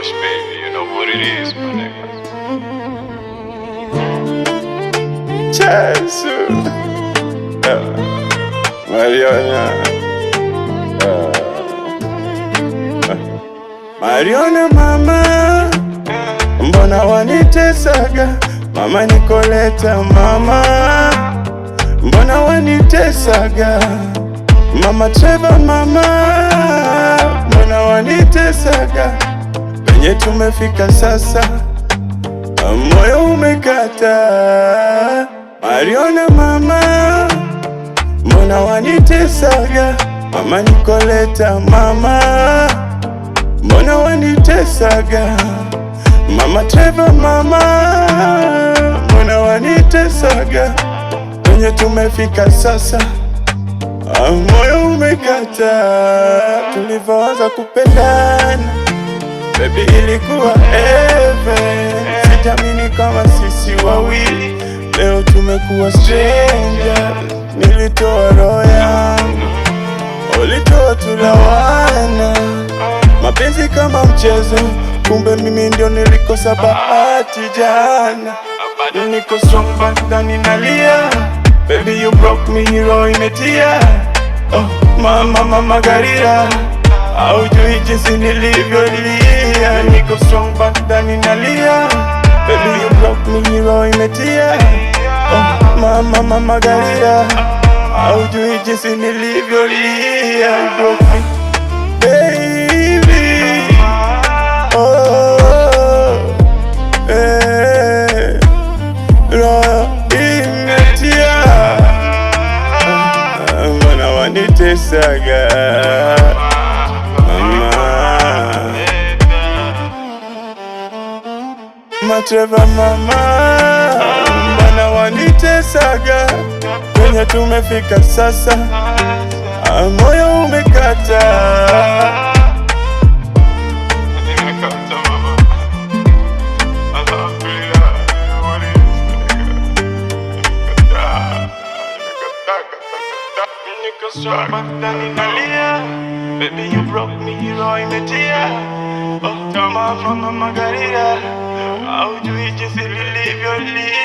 Hush, baby, you know what it is, my nigga. Chesu Mariona Mariona mama, mbona wanitesaga? Mama Nikoleta mama, mbona wanitesaga? Mama Trevor mama, mbona wanitesaga? Penye tumefika sasa, moyo umekata. Mariona mama, mbona wanitesaga? Mama Nikoleta mama, mbona wanitesaga? Mama Trevor mama, mbona wanitesaga? Penye tumefika sasa, moyo umekata. Tulivyoanza kupendana, baby, ilikuwa heaven. Sijamini kama sisi wawili leo tumekuwa strangers. Nilitoa roho yangu, ulitoa tulawana. Mapenzi kama mchezo, kumbe mimi ndio nilikosa bahati jana. Niko strong but ndani nalia, baby you broke me, roho imetia. Oh mama Margarita, haujui jinsi nilivyolia. Niko strong but ndani nalia, baby you broke me, roho imetia. Oh mama Margarita, haujui jinsi nilivyolia. You broke me, baby. Oh, roho imetia. Mbona wanitesaga mama? Trevor mama, mbona wanitesaga? Kwenye tumefika sasa, moyo umekata. Baby you broke me, roho imetia. Oh mama Margarita, haujui jinsi nilivyolia.